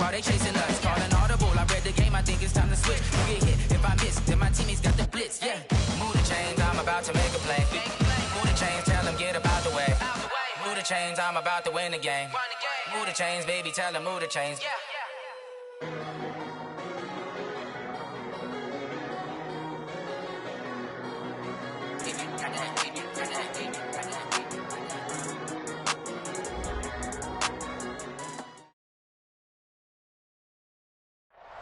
while they chasing us. Calling audible, I read the game, I think it's time to switch. You get hit, if I miss, then my teammates got the blitz, yeah. Move the chains, I'm about to make a play. Move the chains, tell them get up out the way. Move the chains, I'm about to win the game. Move the chains, baby, tell them move the chains.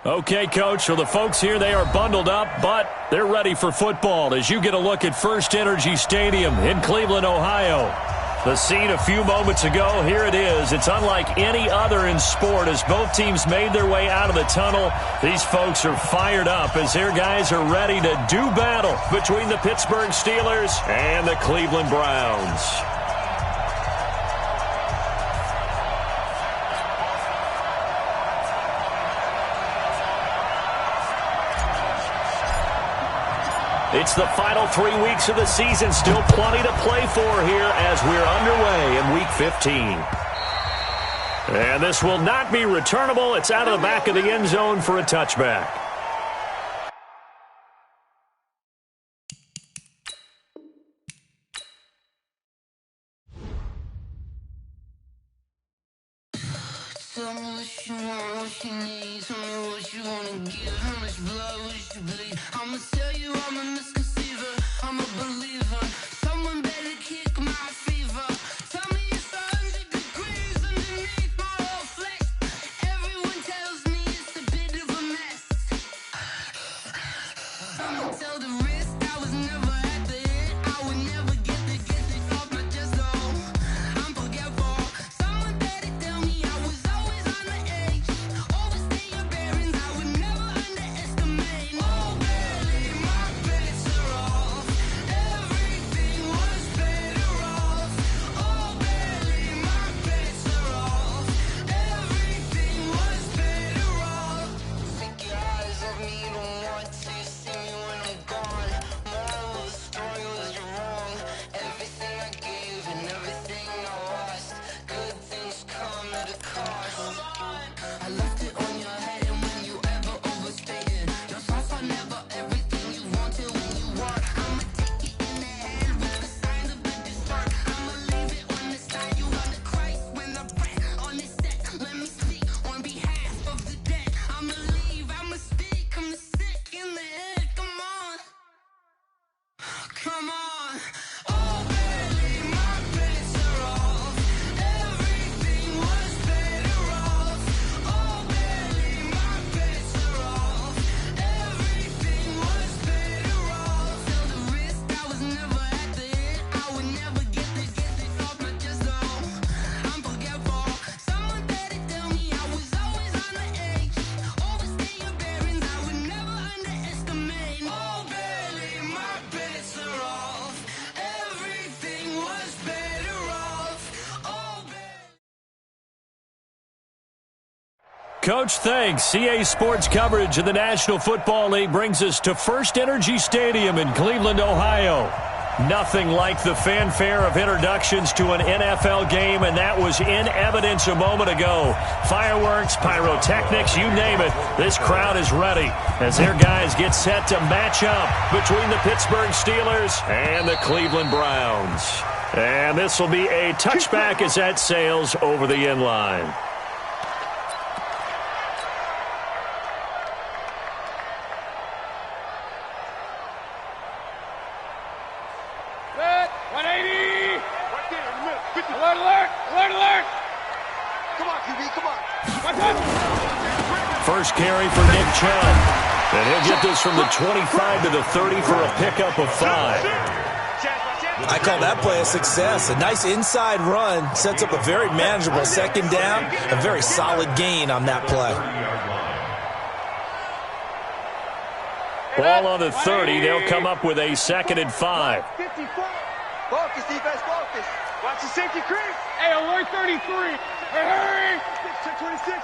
Okay, Coach, so the folks here, they are bundled up, but they're ready for football as you get a look at First Energy Stadium in Cleveland, Ohio. The scene a few moments ago, here it is. It's unlike any other in sport as both teams made their way out of the tunnel. These folks are fired up as their guys are ready to do battle between the Pittsburgh Steelers and the Cleveland Browns. It's the final 3 weeks of the season. Still plenty to play for here as we're underway in Week 15. And this will not be returnable. It's out of the back of the end zone for a touchback. Tell me what you want, what you need. Tell me what you want to give. How much blood would you bleed? I'ma tell you I'm a misconceiver. I'm a believer. Someone better kick my fever. Tell me it's 100 degrees underneath my whole flesh. Everyone tells me it's a bit of a mess. I'ma tell the risk I was never at the end. I would never get it off my chest. Oh, I'm forgetful. Someone better tell me I was always on the edge. Overstay your bearings, I would never underestimate. Oh, barely, my bets are off. Everything was better off. Oh, barely, my bets are off. Everything was better off. Take your eyes off me, you don't want to see me when I'm gone. Moral of the story was you're wrong. Everything I gave and everything I lost. Good things come at a cost. I left it on your head, and when you ever overstated, your thoughts are never everything you wanted when you want. I'ma take it in the head with the signs of a dessert. I'ma leave it on the side. You heard the Christ when I breath on this set. Let me speak on behalf of the dead. I'ma leave, I'ma speak. I'm the sick in the head. Come on, come on. Oh, barely, my bets are off. Everything was better off. Oh, barely, my bets are off. Everything was better off. Tell the risk I was never at the end. I would never get it off my chest. Oh, I'm forgetful. Someone better tell me I was always on the edge. Overstay your bearings, I would never underestimate. Oh, barely, my bets are off. Everything was better off. Oh, barely. Coach, thanks. CA Sports coverage of the National Football League brings us to First Energy Stadium in Cleveland, Ohio. Nothing like the fanfare of introductions to an NFL game, and that was in evidence a moment ago. Fireworks, pyrotechnics, you name it. This crowd is ready as their guys get set to match up between the Pittsburgh Steelers and the Cleveland Browns. And this will be a touchback as that sails over the end line. Set, 180. Right there in the middle. 50. Alert, alert, alert, alert. Come on, QB, come on. First carry for Nick Chubb. And he'll get this from the 25 to the 30 for a pickup of 5. I call that play a success. A nice inside run sets up a very manageable second down. A very solid gain on that play. Ball on the 30. They'll come up with a 2nd and 5. 54. Focus, defense, focus. Watch the safety creep. Hey, alert 33. Hey, hurry. 26.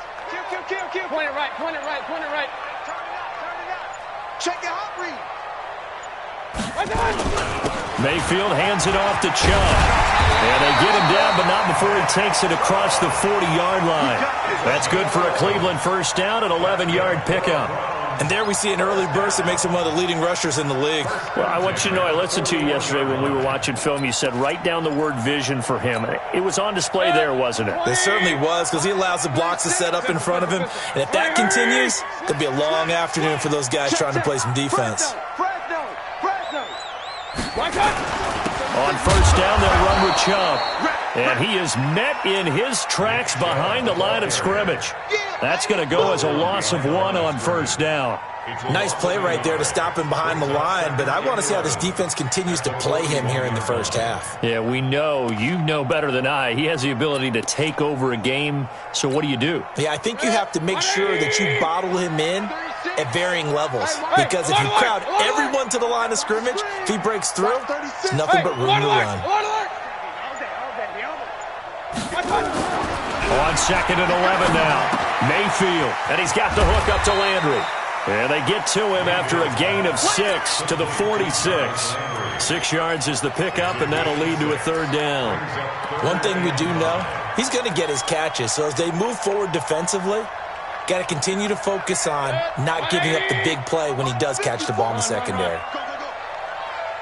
Kill. Point it right, point it right, point it right. Turn it out. Check your hot read. Right there. Mayfield hands it off to Chubb. And they get him down, but not before he takes it across the 40-yard line. That's good for a Cleveland first down, an 11-yard pickup. And there we see an early burst that makes him one of the leading rushers in the league. Well, I want you to know, I listened to you yesterday when we were watching film. You said write down the word vision for him. It was on display there, wasn't it? It certainly was, because he allows the blocks to set up in front of him. And if that continues, it could be a long afternoon for those guys trying to play some defense. On first down, they'll run with Chubb. And he is met in his tracks behind the line of scrimmage. That's going to go as a loss of 1 on first down. Nice play right there to stop him behind the line, but I want to see how this defense continues to play him here in the first half. Yeah, we know. You know better than I. He has the ability to take over a game, so what do you do? Yeah, I think you have to make sure that you bottle him in at varying levels, because if you crowd everyone to the line of scrimmage, if he breaks through, it's nothing but room to run. On second and 11 now. Mayfield, and he's got the hook up to Landry. And they get to him after a gain of 6 to the 46. 6 yards is the pickup, and that'll lead to a third down. One thing we do know, he's going to get his catches. So as they move forward defensively, got to continue to focus on not giving up the big play when he does catch the ball in the secondary.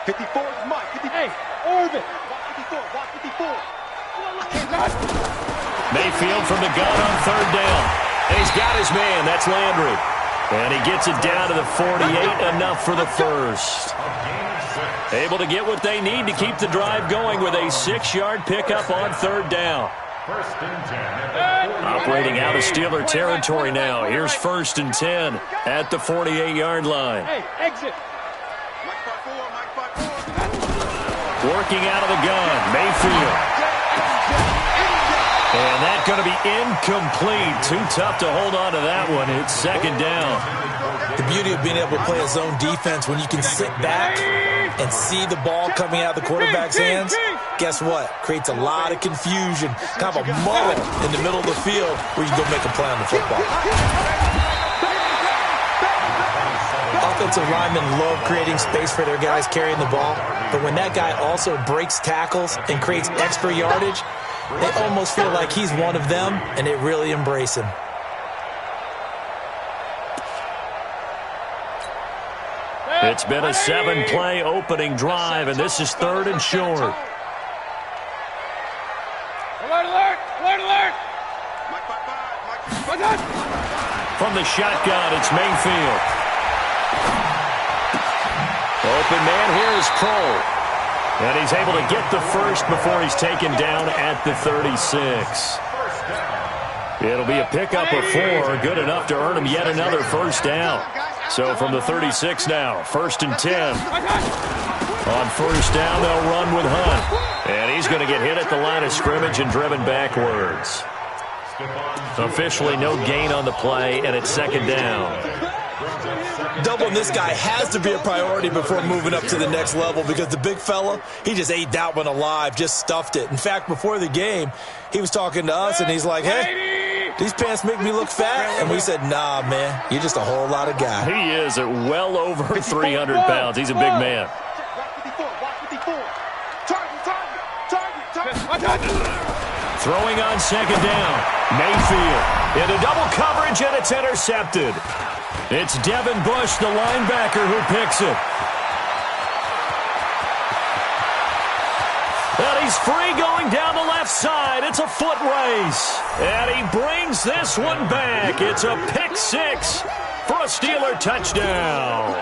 54 is Mike. 54. Hey, Orbit. Watch 54. Watch 54. Mayfield from the gun on third down. And he's got his man. That's Landry. And he gets it down to the 48, enough for the first. Able to get what they need to keep the drive going with a 6-yard pickup on third down. Operating out of Steeler territory now. Here's first and 10 at the 48-yard line. Hey, exit. Working out of the gun, Mayfield. And that's going to be incomplete. Too tough to hold on to that one. It's second down. The beauty of being able to play a zone defense when you can sit back and see the ball coming out of the quarterback's hands, guess what? Creates a lot of confusion. Kind of a mullet in the middle of the field where you can go make a play on the football. Offensive linemen love creating space for their guys carrying the ball, but when that guy also breaks tackles and creates extra yardage, they almost feel like he's one of them, and they really embrace him. It's been a 7-play opening drive, and this is third and short. Alert, alert, alert, alert. From the shotgun, it's Mayfield. Open man here is Cole. And he's able to get the first before he's taken down at the 36. It'll be a pickup of 4, good enough to earn him yet another first down. So from the 36 now, first and 10. On first down, they'll run with Hunt. And he's going to get hit at the line of scrimmage and driven backwards. Officially no gain on the play, and it's second down. Doubling this guy has to be a priority before moving up to the next level, because the big fella, he just ate that one alive, just stuffed it. In fact, before the game, he was talking to us, and he's like, hey, these pants make me look fat. And we said, nah, man, you're just a whole lot of guy. He is at well over 300 pounds. He's a big man. Throwing on second down. Mayfield into double coverage, and it's intercepted. It's Devin Bush, the linebacker, who picks it. And he's free going down the left side. It's a foot race. And he brings this one back. It's a pick 6 for a Steeler touchdown.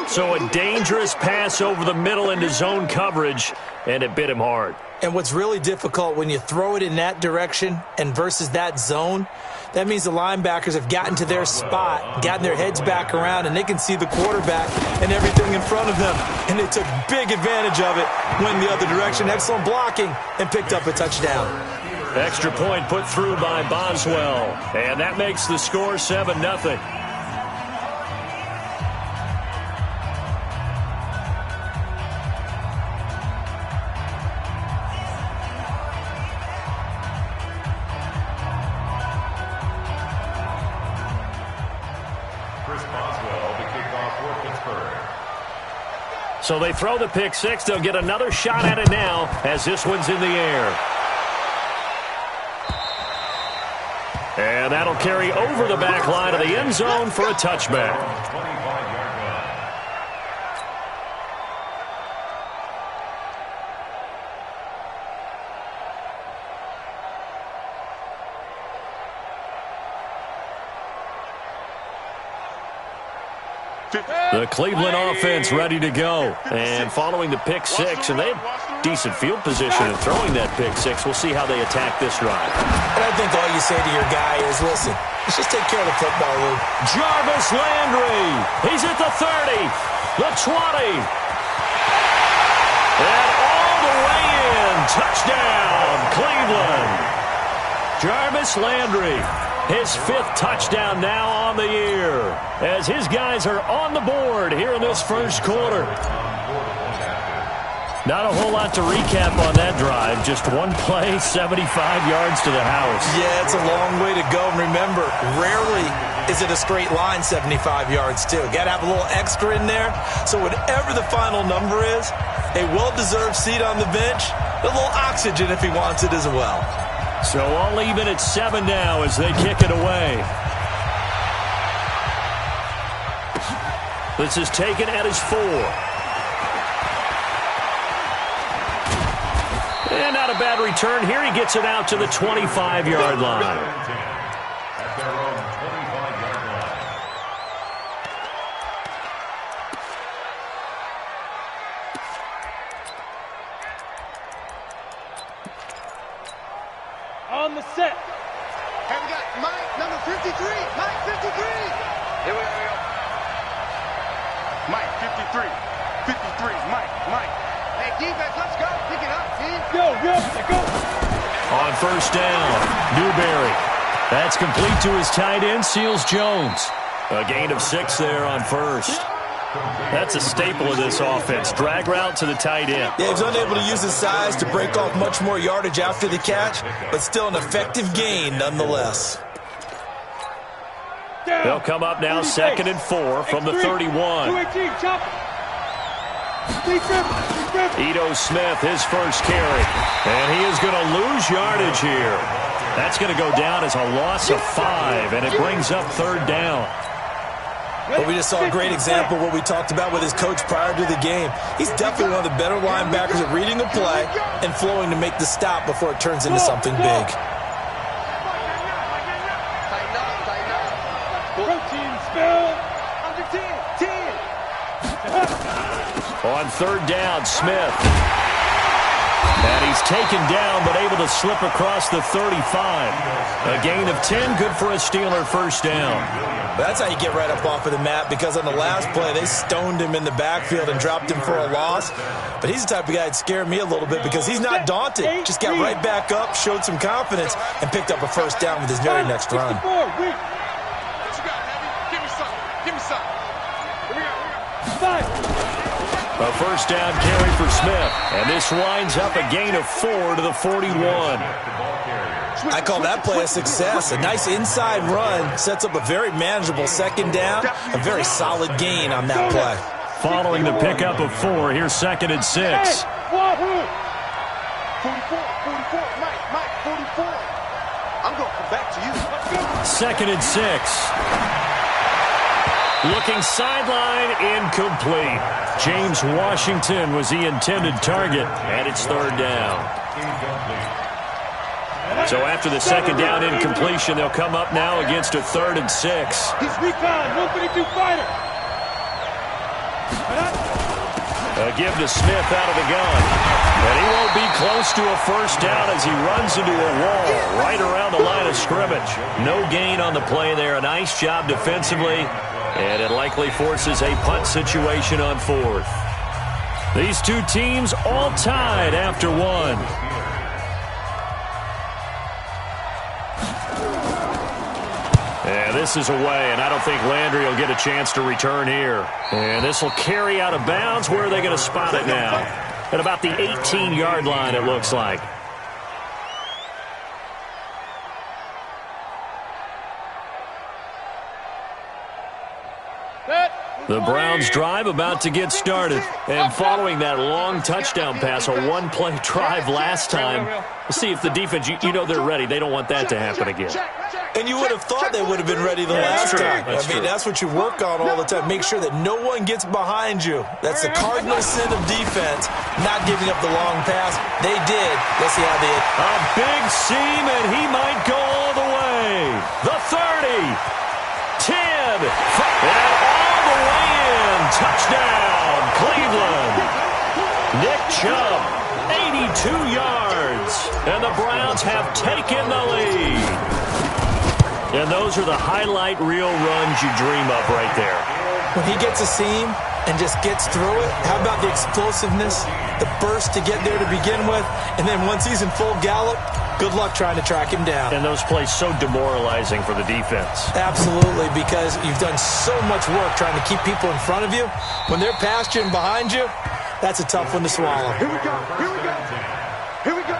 So a dangerous pass over the middle into zone coverage, and it bit him hard. And what's really difficult when you throw it in that direction and versus that zone, that means the linebackers have gotten to their spot, gotten their heads back around, and they can see the quarterback and everything in front of them. And they took big advantage of it, went the other direction, excellent blocking, and picked up a touchdown. Extra point put through by Boswell, and that makes the score 7-0. So they throw the pick six. They'll get another shot at it now as this one's in the air. And that'll carry over the back line of the end zone for a touchback. The Cleveland offense ready to go. And following the pick six, and they have decent field position in throwing that pick six. We'll see how they attack this drive. And I think all you say to your guy is, listen, let's just take care of the football, Luke. Jarvis Landry. He's at the 30, the 20. And all the way in. Touchdown, Cleveland. Jarvis Landry. His 5th touchdown now on the year as his guys are on the board here in this first quarter. Not a whole lot to recap on that drive. Just one play, 75 yards to the house. Yeah, it's a long way to go. And remember, rarely is it a straight line 75 yards, too. Got to have a little extra in there. So whatever the final number is, a well-deserved seat on the bench, a little oxygen if he wants it as well. So all even at 7 now as they kick it away. This is taken at his 4. And not a bad return here. He gets it out to the 25-yard line. On the set. Here we got Mike, number 53. Mike, 53. Here we go. Mike, 53. 53. Mike. Hey, defense, let's go. Pick it up, team. Go. On first down, Newberry. That's complete to his tight end, Seals Jones. A gain of 6 there on first. That's a staple of this offense. Drag route to the tight end. Yeah, he's unable to use his size to break off much more yardage after the catch, but still an effective gain nonetheless. They'll come up now 2nd and 4 from the 31. Ito Smith, his first carry. And he is going to lose yardage here. That's going to go down as a loss of 5, and it brings up 3rd down. But we just saw a great example of what we talked about with his coach prior to the game. He's definitely one of the better linebackers at reading a play and flowing to make the stop before it turns into something big. On 3rd down, Smith. And he's taken down but able to slip across the 35. A gain of 10, good for a Steeler first down. That's how you get right up off of the mat, because on the last play, they stoned him in the backfield and dropped him for a loss. But he's the type of guy that scared me a little bit because he's not daunted. Just got right back up, showed some confidence, and picked up a first down with his very next run. What you got, Heavy? Give me something. Here we go. A first down carry for Smith. And this winds up a gain of 4 to the 41. I call that play a success. A nice inside run sets up a very manageable 2nd down. A very solid gain on that play. Following the pickup of 4, here's 2nd and 6. 44, Mike, 44. I'm going to come back to you. 2nd and 6. Looking sideline, incomplete. James Washington was the intended target, and it's 3rd down. So after the 2nd down incompletion, they'll come up now against a 3rd and 6. He's recon, 152 fighter. A give to Smith out of the gun. And he won't be close to a first down as he runs into a wall right around the line of scrimmage. No gain on the play there. A nice job defensively. And it likely forces a punt situation on 4th. These two teams all tied after 1. And this is away, and I don't think Landry will get a chance to return here. And this will carry out of bounds. Where are they going to spot it now? At about the 18-yard line, it looks like. Set. The Browns drive about to get started. And following that long touchdown pass, a one-play drive last time, let's see if the defense, you know they're ready. They don't want that to happen again. And you would have thought they would have been ready the last time. That's what you work on all the time. Make sure that no one gets behind you. That's the cardinal sin of defense, not giving up the long pass. They did. Let's see how they hit. A big seam, and he might go all the way. The 30, 10, and all the way in. Touchdown, Cleveland. Nick Chubb, 82 yards. And the Browns have taken the lead. And those are the highlight reel runs you dream of right there. When he gets a seam and just gets through it, how about the explosiveness, the burst to get there to begin with, and then once he's in full gallop, good luck trying to track him down. And those plays so demoralizing for the defense. Absolutely, because you've done so much work trying to keep people in front of you. When they're past you and behind you, that's a tough one to swallow. Here we go. Here we go. Here we go.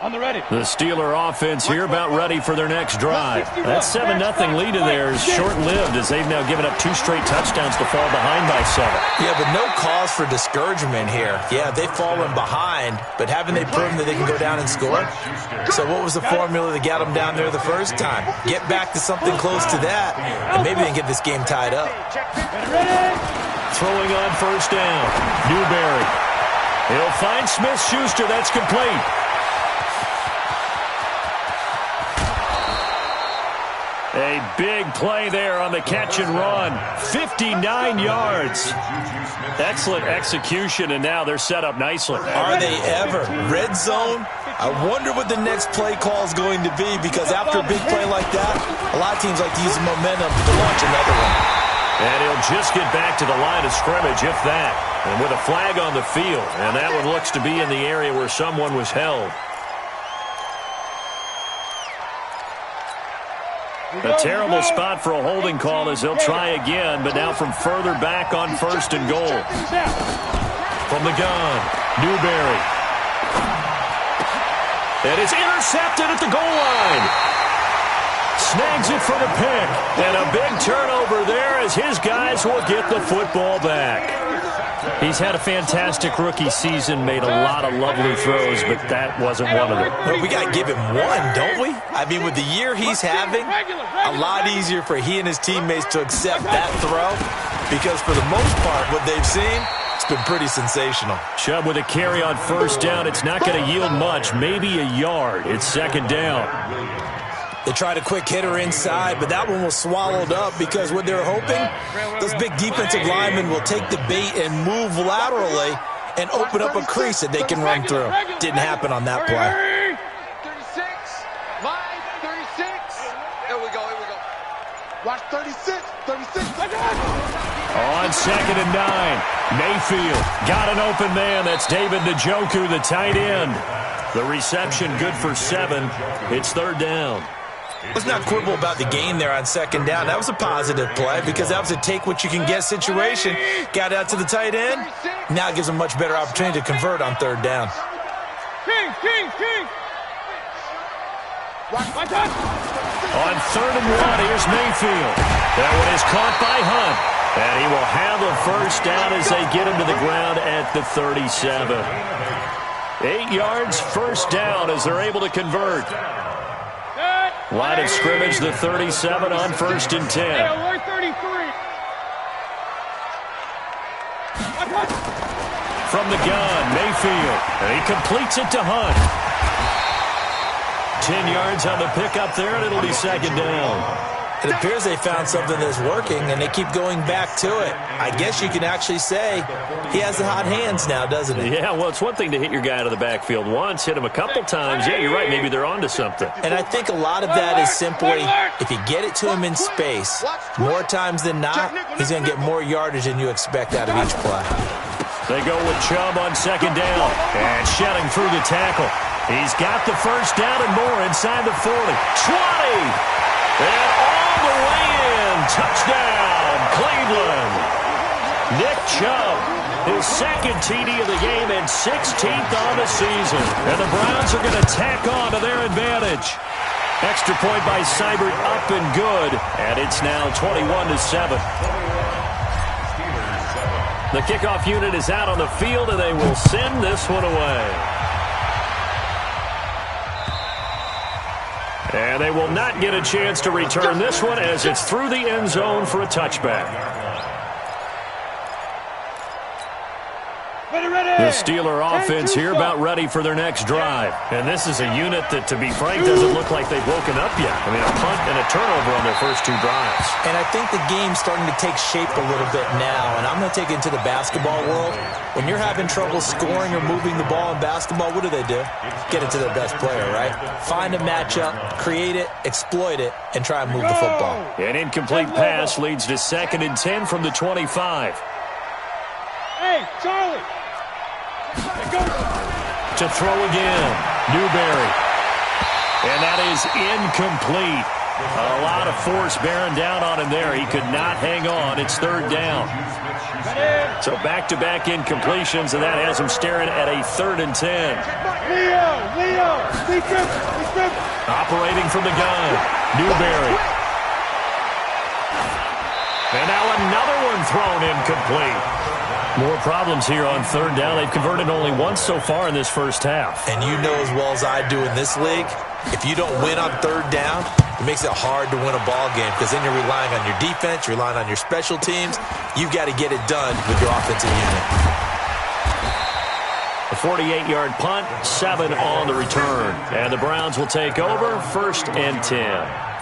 On the ready. The Steeler offense here about ready for their next drive. That 7-0 lead of theirs is short-lived as they've now given up 2 straight touchdowns to fall behind by 7. Yeah, but no cause for discouragement here. Yeah, they've fallen behind, but haven't they proven that they can go down and score? So what was the formula that got them down there the first time? Get back to something close to that, and maybe they can get this game tied up. Throwing on first down. Newberry. He'll find Smith-Schuster. That's complete. A big play there on the catch and run. 59 yards. Excellent execution, and now they're set up nicely. Are they ever? Red zone? I wonder what the next play call is going to be, because after a big play like that, a lot of teams like to use the momentum to launch another one. And he'll just get back to the line of scrimmage, if that. And with a flag on the field, and that one looks to be in the area where someone was held. A terrible spot for a holding call as they'll try again, but now from further back on first and goal. From the gun, Newberry. And it's intercepted at the goal line. Snags it for the pick. And a big turnover there as his guys will get the football back. He's had a fantastic rookie season, made a lot of lovely throws, but that wasn't one of them. Well, we got to give him one, don't we? I mean, with the year he's having, a lot easier for he and his teammates to accept that throw, because for the most part, what they've seen, it's been pretty sensational. Chubb with a carry on first down. It's not going to yield much, maybe a yard. It's second down. They tried a quick hitter inside, but that one was swallowed up because what they're hoping, those big defensive linemen will take the bait and move laterally and open up a crease that they can run through. Didn't happen on that play. 36. Line 36. Here we go. Here we go. Watch 36. 36. On second and 9, Mayfield got an open man. That's David Njoku, the tight end. The reception good for 7. It's third down. Let's not quibble about the gain there on second down. That was a positive play because that was a take-what-you-can-get situation. Got out to the tight end. Now it gives them a much better opportunity to convert on third down. King. On third and 1, here's Mayfield. That one is caught by Hunt. And he will have a first down as they get him to the ground at the 37. 8 yards, first down as they're able to convert. Line of scrimmage, the 37 on first and 10. Alert 33. From the gun, Mayfield. And he completes it to Hunt. 10 yards on the pickup there, and it'll be second down. It appears they found something that's working, and they keep going back to it. I guess you can actually say he has the hot hands now, doesn't he? Yeah, well, it's one thing to hit your guy out of the backfield once, hit him a couple times. Yeah, you're right. Maybe they're onto something. And I think a lot of that is simply if you get it to him in space, more times than not, he's going to get more yardage than you expect out of each play. They go with Chubb on second down, and shedding through the tackle. He's got the first down and more inside the 40. 20! And all the way in. Touchdown, Cleveland. Nick Chubb, his second TD of the game and 16th on the season. And the Browns are going to tack on to their advantage. Extra point by Seibert up and good. And it's now 21-7. The kickoff unit is out on the field, and they will send this one away. And they will not get a chance to return this one as it's through the end zone for a touchback. The Steeler offense here about ready for their next drive. And this is a unit that, to be frank, doesn't look like they've woken up yet. I mean, a punt and a turnover on their first two drives. And I think the game's starting to take shape a little bit now. And I'm going to take it into the basketball world. When you're having trouble scoring or moving the ball in basketball, what do? Get it to their best player, right? Find a matchup, create it, exploit it, and try and move the football. An incomplete pass leads to 2nd and 10 from the 25. Hey, Charlie! To throw again, Newberry. And that is incomplete. A lot of force bearing down on him there. He could not hang on. It's 3rd down. So back-to-back incompletions, and that has him staring at a 3rd and 10. Leo! Operating from the gun, Newberry. And now another one thrown incomplete. More problems here on 3rd down. They've converted only once so far in this first half. And you know as well as I do in this league, if you don't win on 3rd down, it makes it hard to win a ball game because then you're relying on your defense, you're relying on your special teams. You've got to get it done with your offensive unit. A 48-yard punt, 7 on the return. And the Browns will take over, 1st and 10.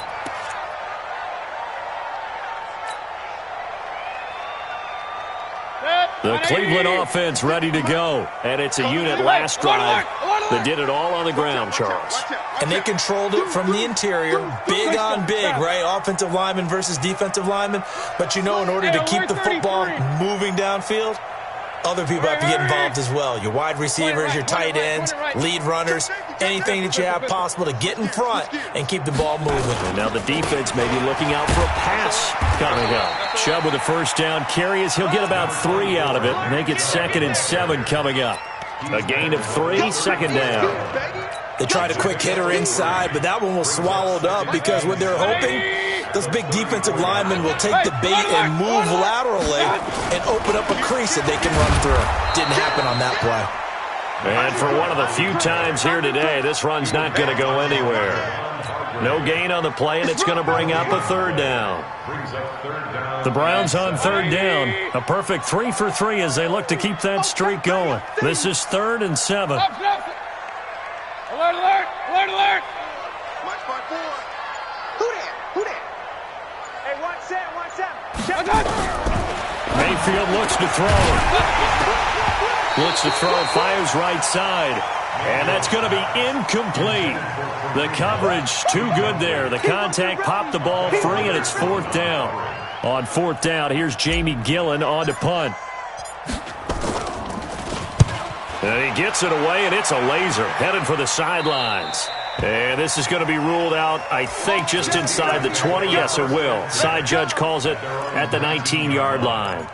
The Cleveland offense ready to go. And it's a unit last drive that did it all on the ground, Charles. And they controlled it from the interior, big on big, right? Offensive lineman versus defensive lineman. But you know, in order to keep the football moving downfield, other people have to get involved as well. Your wide receivers, your tight ends, lead runners, anything that you have possible to get in front and keep the ball moving. And now the defense may be looking out for a pass coming up. Chubb with a 1st down carry as he'll get about 3 out of it. Make it 2nd and 7 coming up. A gain of 3, 2nd down. They tried a quick hitter inside, but that one was swallowed up because what they're hoping, those big defensive linemen will take the bait and move laterally and open up a crease that they can run through. Didn't happen on that play. And for one of the few times here today, this run's not going to go anywhere. No gain on the play, and it's going to bring up a 3rd down. The Browns on 3rd down. A perfect 3 for 3 as they look to keep that streak going. This is 3rd and 7. Alert, alert! Alert, alert! Watch part 4. Who that? Hey, watch that! Mayfield looks to throw. Looks to throw, fires right side. And that's going to be incomplete. The coverage too good there. The contact popped the ball free, and it's 4th down. On 4th down, here's Jamie Gillen on to punt. And he gets it away, and it's a laser headed for the sidelines. And this is going to be ruled out, I think, just inside the 20. Yes, it will. Side judge calls it at the 19-yard line.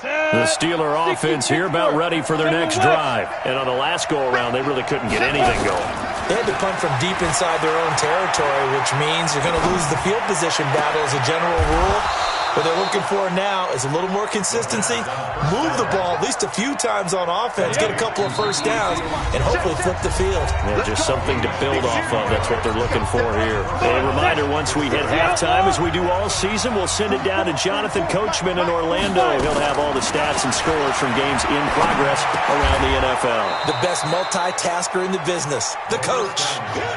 The Steeler offense here about ready for their next drive. And on the last go-around, they really couldn't get anything going. They had to punt from deep inside their own territory, which means you're going to lose the field position battle as a general rule. What they're looking for now is a little more consistency, move the ball at least a few times on offense, get a couple of 1st downs, and hopefully flip the field. Yeah, just something to build off of. That's what they're looking for here. A reminder, once we hit halftime, as we do all season, we'll send it down to Jonathan Coachman in Orlando. He'll have all the stats and scores from games in progress around the NFL. The best multitasker in the business, the coach.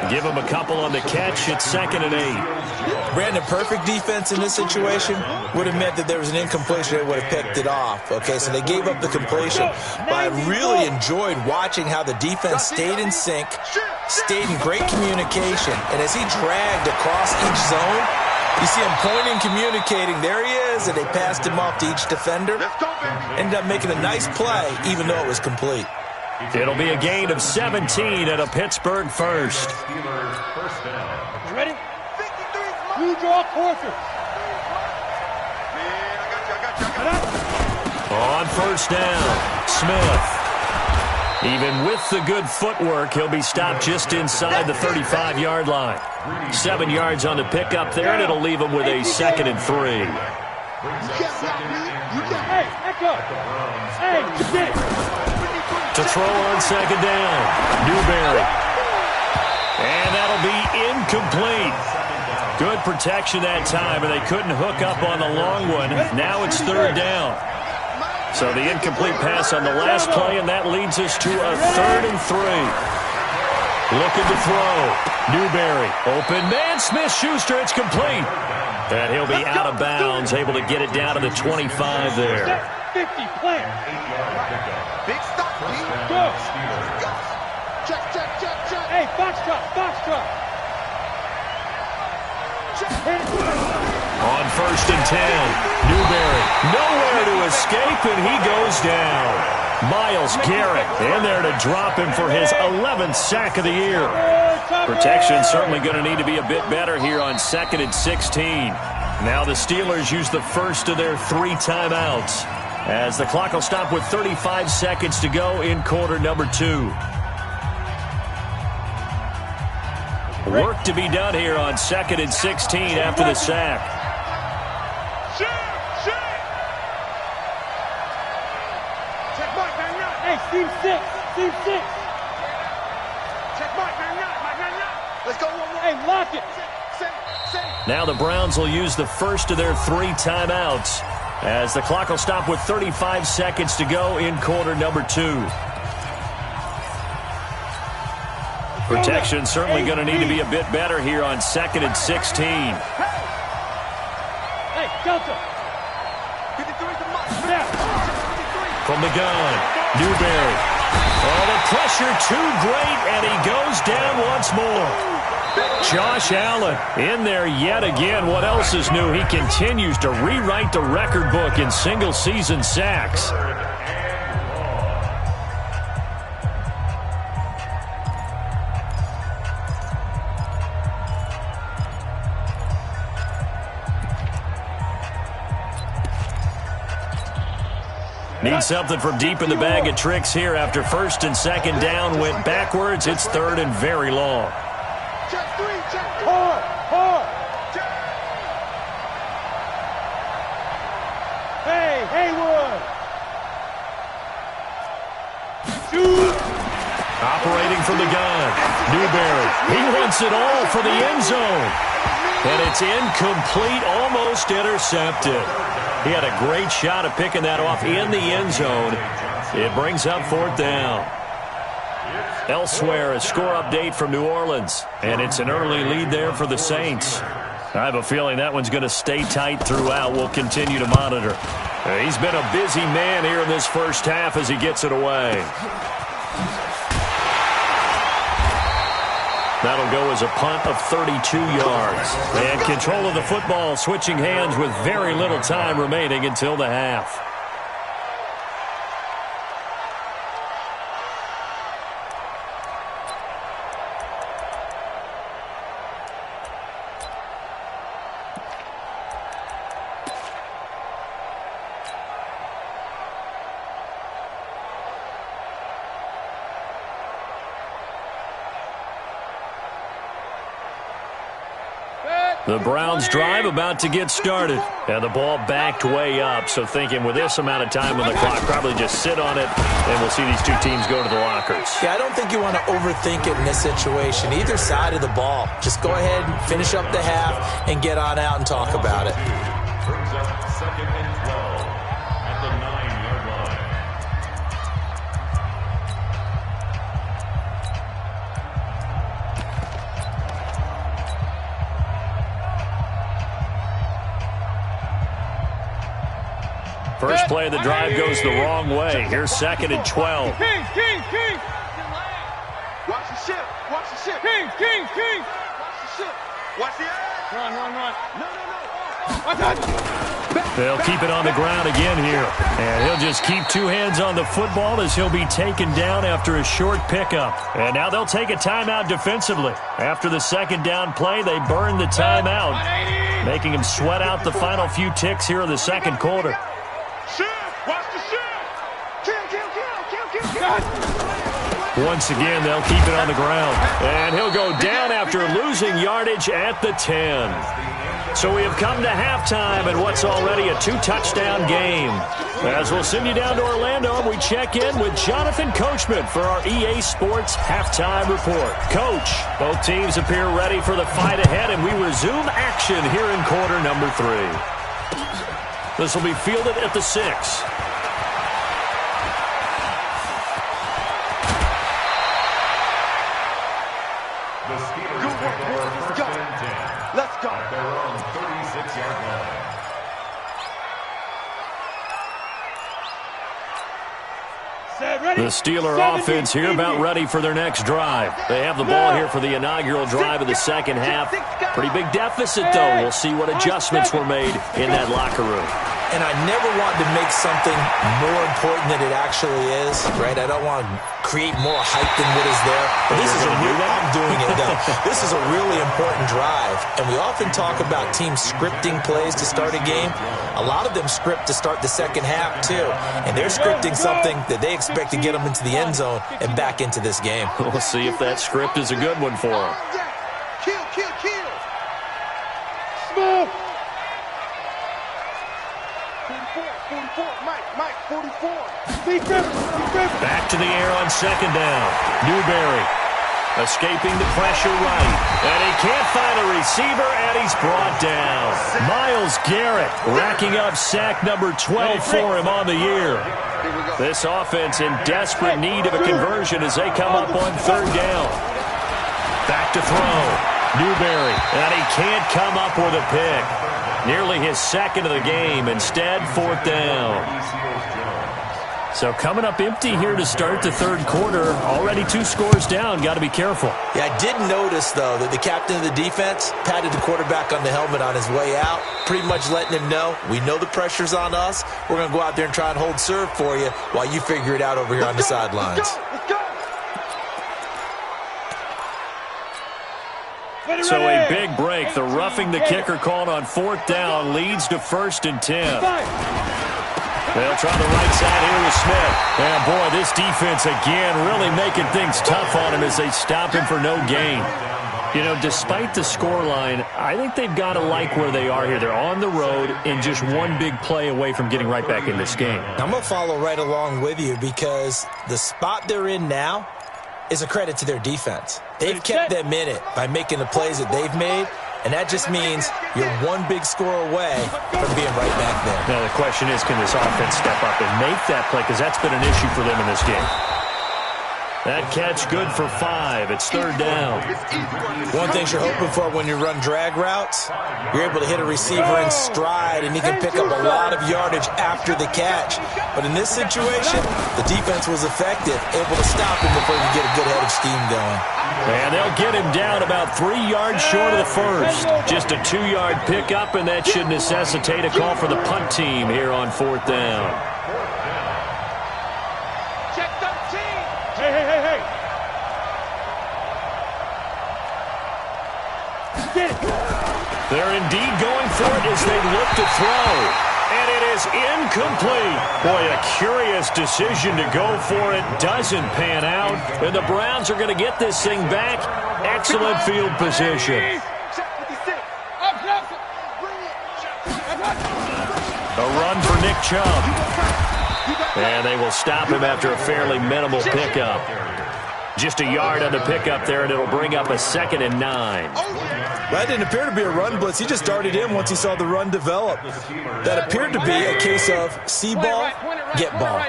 Give him a couple on the catch. It's 2nd and 8. Brandon, perfect defense in this situation would have meant that there was an incompletion. They would have picked it off. Okay, so they gave up the completion. But I really enjoyed watching how the defense stayed in sync, stayed in great communication. And as he dragged across each zone, you see him pointing, communicating. There he is, and they passed him off to each defender. Ended up making a nice play, even though it was complete. It'll be a gain of 17 and a Pittsburgh first. You ready? You draw closer. On first down, Smith. Even with the good footwork, he'll be stopped just inside the 35-yard line. 7 yards on the pickup there, and it'll leave him with a 2nd and 3. Hey, echo. Hey, get. To throw on 2nd down, Newberry. And that'll be incomplete. Good protection that time, and they couldn't hook up on the long one. Now it's 3rd down. So the incomplete pass on the last play, and that leads us to a 3rd and 3. Looking to throw. Newberry. Open man. Smith-Schuster. It's complete. And he'll be out of bounds, able to get it down to the 25 there. 50, play. Big stop, Go. Check. Hey, foxtrot. On 1st and 10, Newberry. Nowhere to escape, and he goes down. Myles Garrett in there to drop him for his 11th sack of the year. Protection certainly going to need to be a bit better here on 2nd and 16. Now the Steelers use the first of their 3 timeouts, as the clock will stop with 35 seconds to go in quarter number 2. Work to be done here on 2nd and 16 after the sack. Check Mike, man, not. Hey, Steve 6. Check Mike, man, not. Let's go one more. Hey, lock it. Now the Browns will use the first of their 3 timeouts, as the clock will stop with 35 seconds to go in quarter number 2. Protection certainly going to need to be a bit better here on 2nd and 16. Hey, Delta. From the gun, Newberry. Oh, the pressure too great, and he goes down once more. Josh Allen in there yet again. What else is new? He continues to rewrite the record book in single-season sacks. Need something from deep in the bag of tricks here after 1st and 2nd down went backwards. It's 3rd and very long. Check 3, check 3. Hard. Hey, Haywood. Shoot. Operating from the gun, Newberry. He wants it all for the end zone. And it's incomplete, almost intercepted. He had a great shot at picking that off in the end zone. It brings up 4th down. Elsewhere, a score update from New Orleans, and it's an early lead there for the Saints. I have a feeling that one's going to stay tight throughout. We'll continue to monitor. He's been a busy man here in this first half as he gets it away. That'll go as a punt of 32 yards. And control of the football, switching hands with very little time remaining until the half. The Browns drive about to get started. And the ball backed way up, so thinking with this amount of time on the clock, probably just sit on it, and we'll see these 2 teams go to the lockers. Yeah, I don't think you want to overthink it in this situation. Either side of the ball. Just go ahead and finish up the half and get on out and talk about it. Brings up 2nd and 12 at the 9-yard line. First play of the drive goes the wrong way. Here's 2nd and 12. Kings. Watch the ship. Kings. Watch the ship. Watch the air. Run. No. Watch out. They'll keep it on the ground again here. And he'll just keep two hands on the football as he'll be taken down after a short pickup. And now they'll take a timeout defensively. After the second down play, they burn the timeout, making him sweat out the final few ticks here in the second quarter. Watch the kill. Once again, they'll keep it on the ground. And he'll go down after losing yardage at the 10. So we have come to halftime in what's already a 2-touchdown game. As we'll send you down to Orlando, and we check in with Jonathan Coachman for our EA Sports Halftime Report. Coach, both teams appear ready for the fight ahead, and we resume action here in quarter number 3. This will be fielded at the 6. Let's go. At their own 36-yard line. The Steeler offense here about ready for their next drive. They have the ball here for the inaugural drive of the second half. Pretty big deficit, though. We'll see what adjustments were made in that locker room. And I never want to make something more important than it actually is, right? I don't want to create more hype than what is there. But this is a real, I'm doing it though. This is a really important drive. And we often talk about teams scripting plays to start a game. A lot of them script to start the second half too. And they're scripting something that they expect to get them into the end zone and back into this game. We'll see if that script is a good one for them. Kill. Smooth. 44, Mike, 44. Defense. Back to the air on second down. Newberry escaping the pressure right. And he can't find a receiver, and he's brought down. Myles Garrett racking up sack number 12 for him on the year. This offense in desperate need of a conversion as they come up on third down. Back to throw. Newberry, and he can't come up with a pick. Nearly his second of the game. Instead, fourth down. So coming up empty here to start the third quarter. Already 2 scores down. Got to be careful. Yeah, I did notice, though, that the captain of the defense patted the quarterback on the helmet on his way out, pretty much letting him know, we know the pressure's on us. We're going to go out there and try and hold serve for you while you figure it out over here on the sidelines. Let's go. So a big break. The roughing the kicker called on fourth down leads to 1st and 10. They'll try the right side here with Smith. And, boy, this defense, again, really making things tough on him as they stop him for no gain. You know, despite the scoreline, I think they've got to like where they are here. They're on the road and just one big play away from getting right back in this game. I'm going to follow right along with you because the spot they're in now is a credit to their defense. They've kept them in it by making the plays that they've made, and that just means you're one big score away from being right back there. Now the question is, can this offense step up and make that play? Because that's been an issue for them in this game. That catch good for 5. It's third down. One thing you're hoping for when you run drag routes, you're able to hit a receiver in stride, and he can pick up a lot of yardage after the catch. But in this situation, the defense was effective, able to stop him before you get a good head of steam going. And they'll get him down about 3 yards short of the first. Just a 2-yard pickup, and that should necessitate a call for the punt team here on fourth down. Check 13. Hey. Get it. They're indeed going for it as they look to throw. And it is incomplete. Boy, a curious decision to go for it. Doesn't pan out. And the Browns are going to get this thing back. Excellent field position. A run for Nick Chubb. And they will stop him after a fairly minimal pickup. Just a yard on the pickup there, and it'll bring up a 2nd and 9. That didn't appear to be a run blitz. He just darted in once he saw the run develop. That appeared to be a case of see ball, get ball.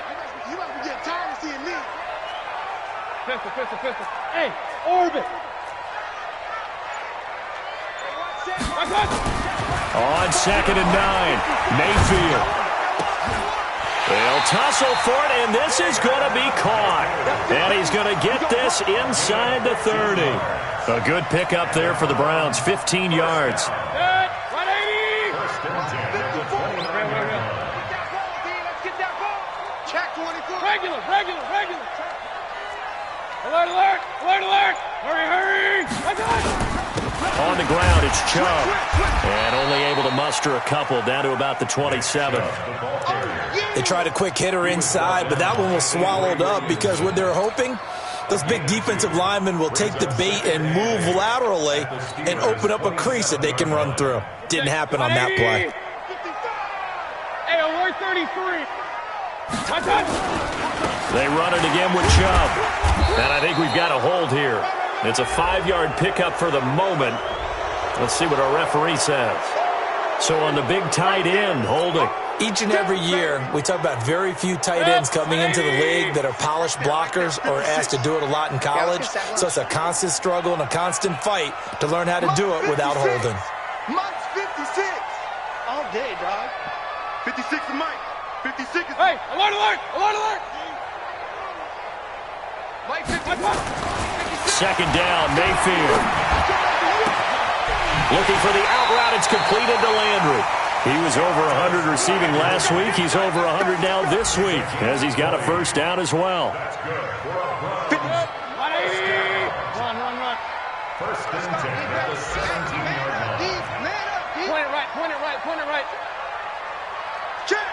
You about to get tired of seeing me. Pistol. Hey, orbit. On 2nd and 9, Mayfield. They'll tussle for it, and this is going to be caught. And he's going to get this inside the 30. A good pickup there for the Browns, 15 yards. Regular. Alert. Hurry. On the ground, it's Chubb. And only able to muster a couple down to about the 27. They tried a quick hitter inside, but that one was swallowed up because what they're hoping, those big defensive linemen will take the bait and move laterally and open up a crease that they can run through. Didn't happen on that play. Hey, alert 33. They run it again with Chubb. And I think we've got a hold here. It's a 5-yard pickup for the moment. Let's see what our referee says. So on the big tight end, holding. Each and every year, we talk about very few tight ends coming into the league that are polished blockers or asked to do it a lot in college. So it's a constant struggle and a constant fight to learn how to do it without holding. Mike's 56. All day, dog. 56 is Mike. 56 is... Hey, alert. Mike 56. Second down, Mayfield. Looking for the out route. It's completed to Landry. He was over 100 receiving last week. He's over 100 now this week as he's got a first down as well. Run. First and 10 at the 17-yard line. Point it right. Check.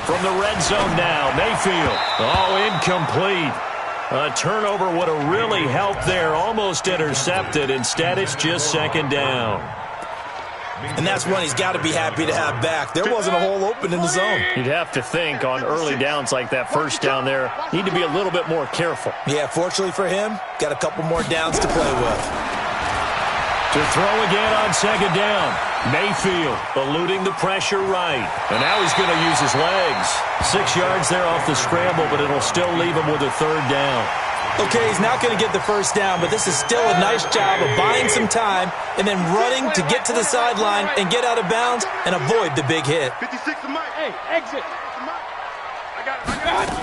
From the red zone now, Mayfield. Oh, incomplete. A turnover would have really helped there. Almost intercepted. Instead, it's just second down. And that's one he's got to be happy to have back. There wasn't a hole open in the zone. You'd have to think on early downs like that first down there, need to be a little bit more careful. Yeah, fortunately for him, got a couple more downs to play with. To throw again on second down. Mayfield eluding the pressure right. And now he's going to use his legs. 6 yards there off the scramble, but it'll still leave him with a third down. Okay, he's not going to get the first down, but this is still a nice job of buying some time and then running to get to the sideline and get out of bounds and avoid the big hit. 56 is Mike. Hey, exit. I got it.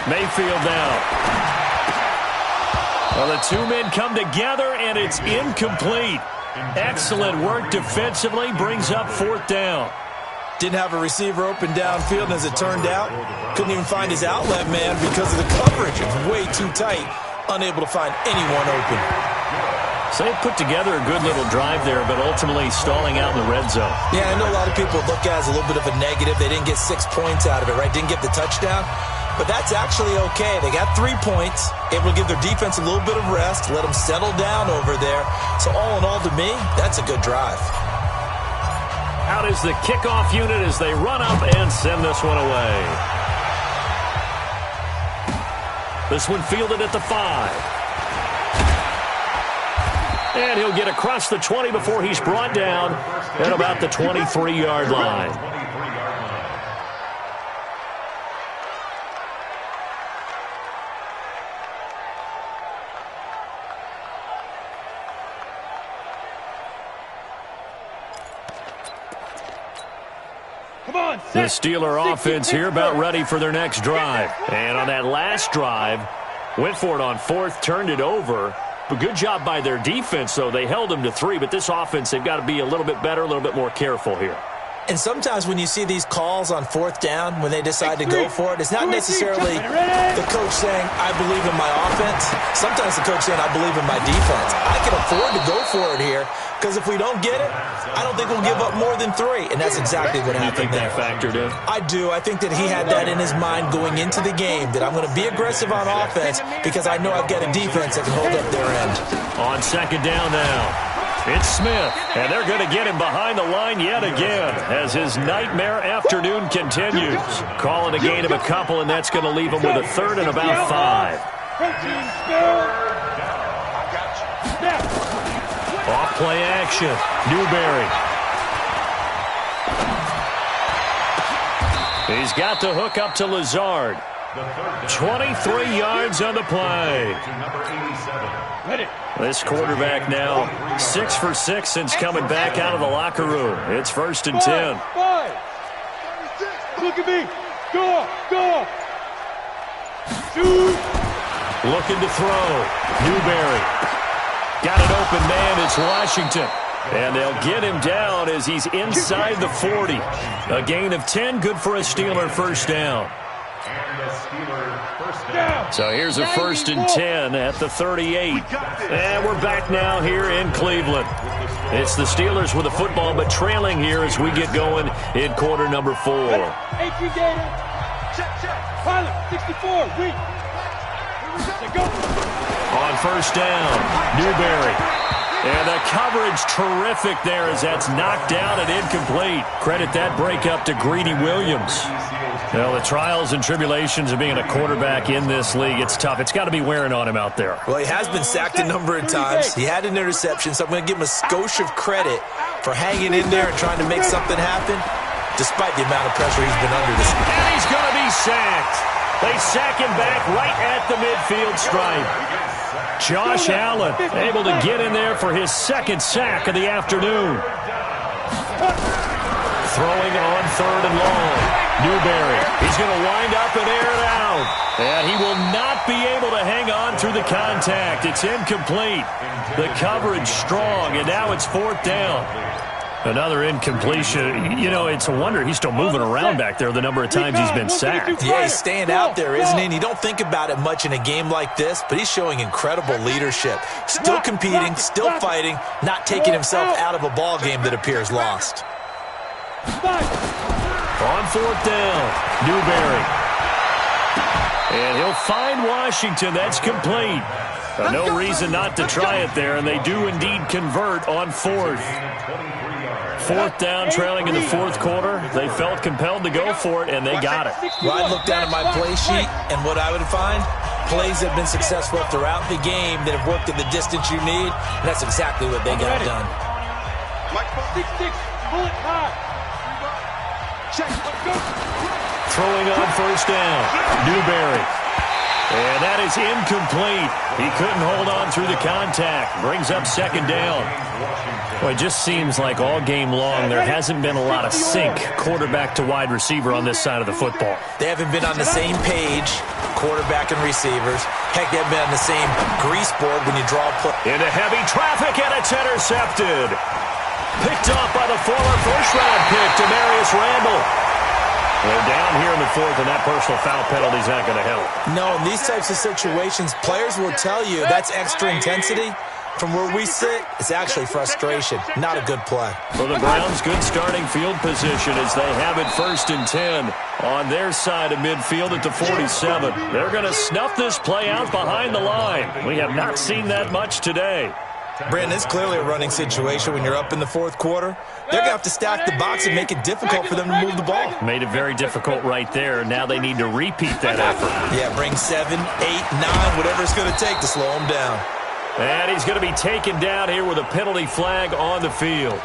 Mayfield now. Well, the two men come together, and it's incomplete. Excellent work defensively, brings up fourth down. Didn't have a receiver open downfield, and as it turned out, couldn't even find his outlet man because of the coverage. It was way too tight, unable to find anyone open. So they put together a good little drive there, but ultimately stalling out in the red zone. Yeah, I know a lot of people look at it as a little bit of a negative. They didn't get 6 points out of it, right? Didn't get the touchdown. But that's actually okay. They got 3 points, able to give their defense a little bit of rest, let them settle down over there. So all in all, to me, that's a good drive. Out is the kickoff unit as they run up and send this one away. This one fielded at the 5. And he'll get across the 20 before he's brought down at about the 23-yard line. The Steeler offense here about ready for their next drive. And on that last drive, went for it on fourth, turned it over. But good job by their defense, though. They held them to 3, but this offense, they've got to be a little bit better, a little bit more careful here. And sometimes when you see these calls on fourth down, when they decide to go for it, it's not necessarily the coach saying, I believe in my offense. Sometimes the coach saying, I believe in my defense. I can afford to go for it here because if we don't get it, I don't think we'll give up more than 3. And that's exactly what happened there. You think that factored in? I do. I think that he had that in his mind going into the game, that I'm going to be aggressive on offense because I know I've got a defense that can hold up their end. On second down now. It's Smith, and they're going to get him behind the line yet again as his nightmare afternoon continues. Calling a gain of a couple, and that's going to leave him with a third and about 5. Off play action. Newberry. He's got the hook up to Lazard. 23 yards on the play. This quarterback now 6 for 6 since coming back out of the locker room. It's first and 10. 5. Look at me. Go. Shoot. Looking to throw. Newberry. Got an open man. It's Washington. And they'll get him down as he's inside the 40. A gain of 10, good for a Steeler first down. And the Steelers first down. So here's a 1st and 10 at the 38. And we're back now here in Cleveland. It's the Steelers with the football, but trailing here as we get going in quarter number 4. 18 Gator. Check. Pilot, 64. Weak. Go. On first down, Newberry. And the coverage terrific there as that's knocked down and incomplete. Credit that breakup to Greedy Williams. Well, the trials and tribulations of being a quarterback in this league, it's tough. It's got to be wearing on him out there. Well, he has been sacked a number of times. He had an interception, so I'm going to give him a skosh of credit for hanging in there and trying to make something happen, despite the amount of pressure he's been under this. And he's going to be sacked. They sack him back right at the midfield stripe. Josh Allen able to get in there for his 2nd sack of the afternoon. Throwing on 3rd and long. Newberry. He's going to wind up and air it out. And he will not be able to hang on through the contact. It's incomplete. The coverage strong, and now it's 4th down. Another incompletion. You know, it's a wonder he's still moving around back there the number of times he's been sacked. Yeah, he's staying out there, isn't he? And you don't think about it much in a game like this, but he's showing incredible leadership. Still competing, still fighting, not taking himself out of a ball game that appears lost. On 4th down, Newberry. And he'll find Washington. That's complete. No reason not to try it there, and they do indeed convert on 4th. 4th down, trailing in the 4th quarter. They felt compelled to go for it, and they got it. Well, I'd look down at my play sheet, and what I would find, plays that have been successful throughout the game that have worked at the distance you need, and that's exactly what they got done. 6-6. Bullet high. Check. Let's go. Throwing on 1st down, Newberry. And that is incomplete. He couldn't hold on through the contact. Brings up 2nd down. Well, it just seems like all game long there hasn't been a lot of sync quarterback to wide receiver on this side of the football. They haven't been on the same page, quarterback and receivers. Heck, they haven't been on the same grease board when you draw a play. Into heavy traffic, and it's intercepted. Picked off by the former first-round pick, Demarius Randall. They're down here in the 4th, and that personal foul penalty is not going to help. No, in these types of situations, players will tell you that's extra intensity. From where we sit, it's actually frustration. Not a good play. For the Browns, good starting field position as they have it 1st and 10 on their side of midfield at the 47. They're going to snuff this play out behind the line. We have not seen that much today. Brandon, it's clearly a running situation when you're up in the 4th quarter. They're going to have to stack the box and make it difficult for them to move the ball. Made it very difficult right there. Now they need to repeat that effort. Yeah, bring 7, 8, 9, whatever it's going to take to slow them down. And he's going to be taken down here with a penalty flag on the field.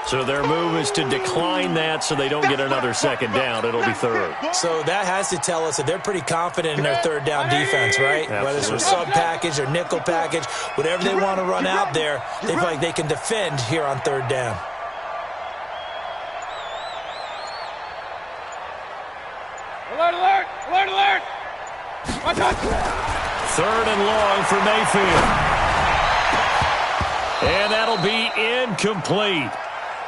So their move is to decline that so they don't get another 2nd down. It'll be 3rd. So that has to tell us that they're pretty confident in their 3rd down defense, right? Absolutely. Whether it's their sub package or nickel package, whatever they want to run out there, they feel like they can defend here on 3rd down. Alert, alert, alert, alert. Watch out. 3rd and long for Mayfield. And that'll be incomplete.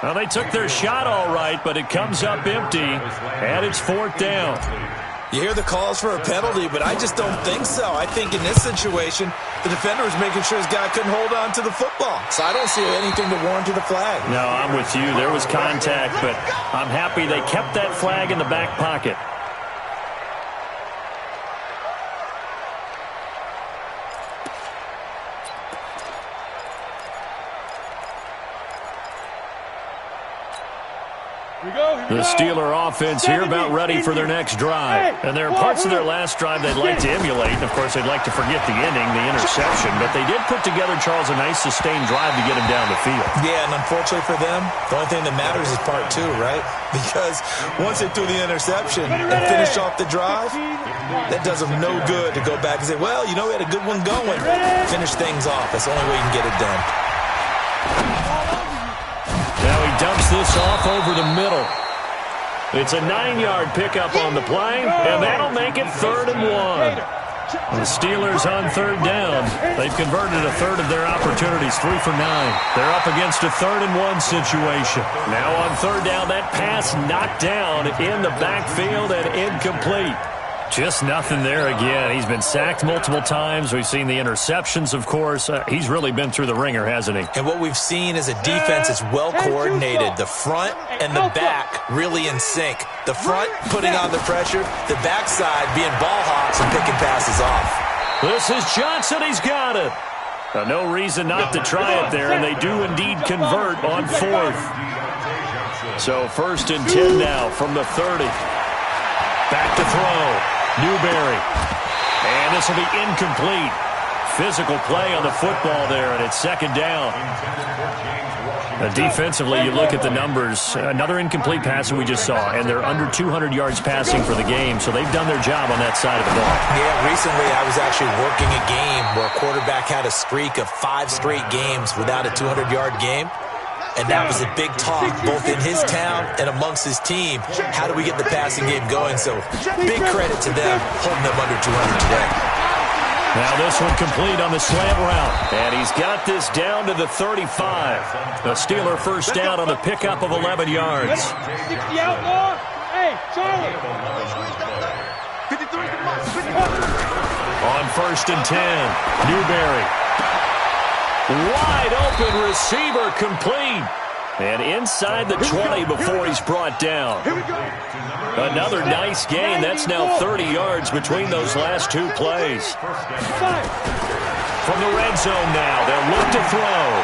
Well, they took their shot all right, but it comes up empty, and it's 4th down. You hear the calls for a penalty, but I just don't think so. I think in this situation, the defender was making sure his guy couldn't hold on to the football. So I don't see anything to warrant the flag. No, I'm with you. There was contact, but I'm happy they kept that flag in the back pocket. The Steeler offense here about ready for their next drive. And there are parts of their last drive they'd like to emulate. And, of course, they'd like to forget the ending, the interception. But they did put together, Charles, a nice sustained drive to get him down the field. Yeah, and unfortunately for them, the only thing that matters is part 2, right? Because once they threw the interception and finished off the drive, that does them no good to go back and say, well, you know, we had a good one going. Finish things off. That's the only way you can get it done. Now he dumps this off over the middle. It's a 9-yard pickup on the play, and that'll make it 3rd and 1. The Steelers on third down. They've converted a third of their opportunities, 3 for 9. They're up against a 3rd-and-1 situation. Now on third down, that pass knocked down in the backfield and incomplete. Just nothing there again. He's been sacked multiple times. We've seen the interceptions, of course. He's really been through the ringer, hasn't he? And what we've seen is a defense that's well coordinated. The front and the back really in sync. The front putting on the pressure, the backside being ball hawks and picking passes off. This is Johnson. He's got it. No reason not to try it there, and they do indeed convert on 4th. So 1st and 10 now from the 30. Back to throw. Newberry. And this will be incomplete. Physical play on the football there, and it's 2nd down. Defensively, you look at the numbers. Another incomplete pass that we just saw, and they're under 200 yards passing for the game, so they've done their job on that side of the ball. Yeah, recently I was actually working a game where a quarterback had a streak of 5 straight games without a 200-yard game. And that was a big talk, both in his town and amongst his team. How do we get the passing game going? So big credit to them, holding them under 200 today. Now this one complete on the slant route. And he's got this down to the 35. The Steeler first down on the pickup of 11 yards. 60 out more. Hey, Charlie. On 1st and 10, Newberry. Wide open receiver complete. And inside the 20 before he's brought down. Another nice gain. That's now 30 yards between those last 2 plays. From the red zone now, they'll look to throw.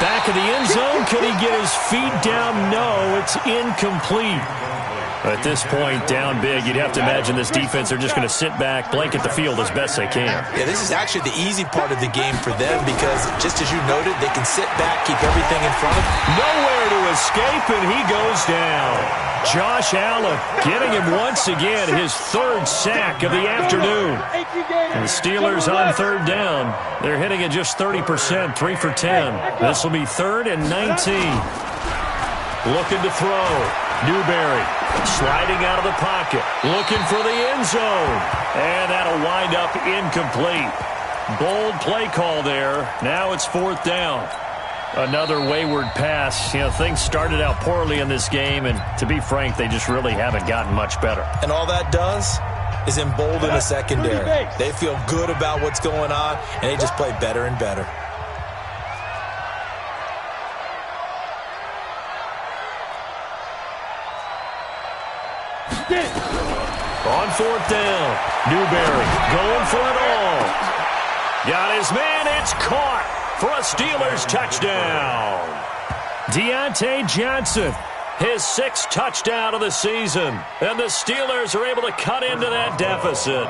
Back of the end zone. Could he get his feet down? No, it's incomplete. At this point, down big, you'd have to imagine this defense are just going to sit back, blanket the field as best they can. Yeah, this is actually the easy part of the game for them because, just as you noted, they can sit back, keep everything in front of them. Nowhere to escape, and he goes down. Josh Allen getting him once again, his 3rd sack of the afternoon. And the Steelers on 3rd down. They're hitting at just 30%, 3 for 10. This will be 3rd and 19. Looking to throw. Newberry sliding out of the pocket, looking for the end zone, and that'll wind up incomplete. Bold play call there. Now it's 4th down. Another wayward pass. You know, things started out poorly in this game, and to be frank, they just really haven't gotten much better. And all that does is embolden the secondary. They feel good about what's going on, and they just play better and better. On 4th down, Newberry going for it all. Got his man, it's caught for a Steelers touchdown. Deontay Johnson, his 6th touchdown of the season, and the Steelers are able to cut into that deficit.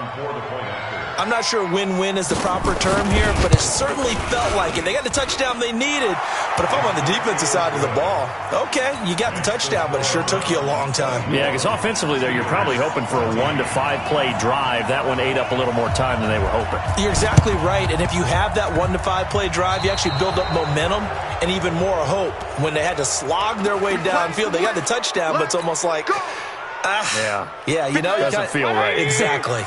I'm not sure win-win is the proper term here, but it certainly felt like it. They got the touchdown they needed, but if I'm on the defensive side of the ball, okay, you got the touchdown, but it sure took you a long time. Yeah, because offensively there, you're probably hoping for a 1 to 5 play drive. That one ate up a little more time than they were hoping. You're exactly right, and if you have that 1 to 5 play drive, you actually build up momentum and even more hope. When they had to slog their way downfield, they got the touchdown, but it's almost like, yeah, you know, doesn't feel right. Exactly.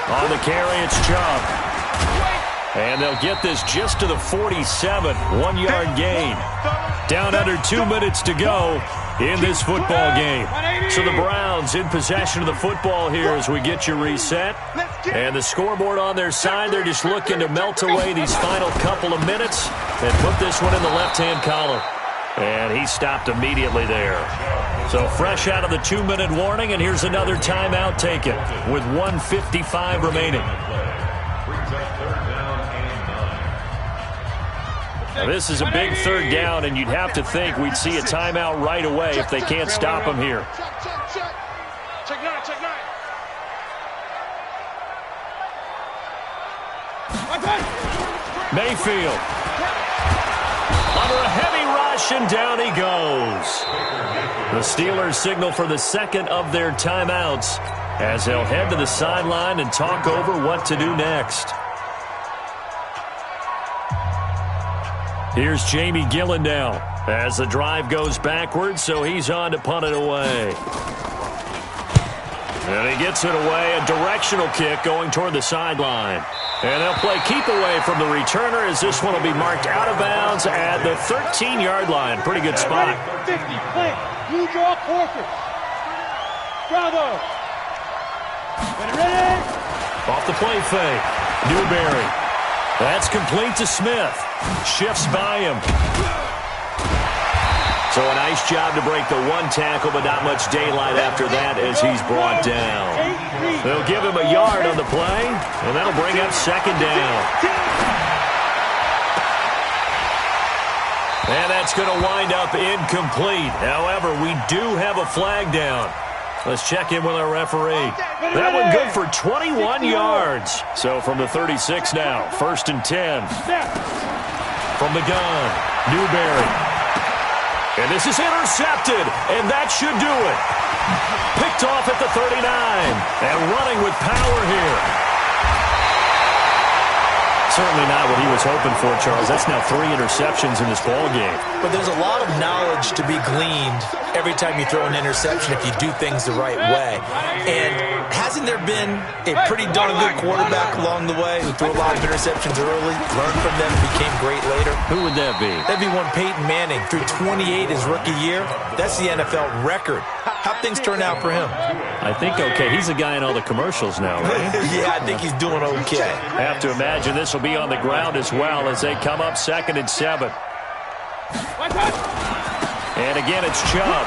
On the carry, it's Chubb. And they'll get this just to the 47, 1-yard gain. Down under 2 minutes to go in this football game. So the Browns in possession of the football here as we get you reset. And the scoreboard on their side, they're just looking to melt away these final couple of minutes and put this one in the left-hand column. And he stopped immediately there. So fresh out of the 2-minute warning, and here's another timeout taken with 1:55 remaining. Now this is a big 3rd down, and you'd have to think we'd see a timeout right away if they can't stop him here. Check 9, check 9. Mayfield. Under a heavy rush, and down he goes. The Steelers signal for the 2nd of their timeouts as they'll head to the sideline and talk over what to do next. Here's Jamie Gillen now. As the drive goes backwards, so he's on to punt it away. And he gets it away, a directional kick going toward the sideline. And they'll play keep away from the returner as this one will be marked out of bounds at the 13-yard line. Pretty good spot. 50, plant. You draw forfeit. Bravo. Ready? Off the play fake. Newberry. That's complete to Smith. Shifts by him. So a nice job to break the one tackle, but not much daylight after that as he's brought down. They'll give him a yard on the play, and that'll bring up second down. And that's going to wind up incomplete. However, we do have a flag down. Let's check in with our referee. That one good for 21 yards. So from the 36 now, 1st and 10. From the gun, Newberry. And this is intercepted, and that should do it. Picked off at the 39, and running with power here. Certainly not what he was hoping for, Charles. That's now 3 interceptions in this ballgame. But there's a lot of knowledge to be gleaned every time you throw an interception if you do things the right way. And hasn't there been a pretty darn good quarterback along the way who threw a lot of interceptions early, learned from them, and became great later? Who would that be? That'd be one Peyton Manning. Threw 28 his rookie year. That's the NFL record. How'd things turn out for him? I think okay. He's the guy in all the commercials now, right? Yeah, I think he's doing okay. I have to imagine this will be on the ground as well as they come up 2nd and 7. And again, it's Chubb.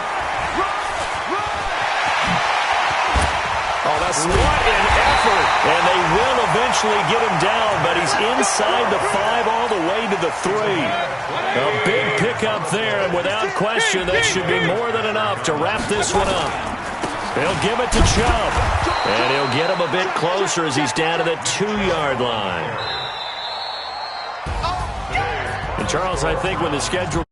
Oh, that's sweet. What an effort. And they will eventually get him down, but he's inside the 5 all the way to the 3. A big pickup there, and without question, that should be more than enough to wrap this one up. They'll give it to Chubb, and he'll get him a bit closer as he's down to the 2-yard line. And Charles, I think when the schedule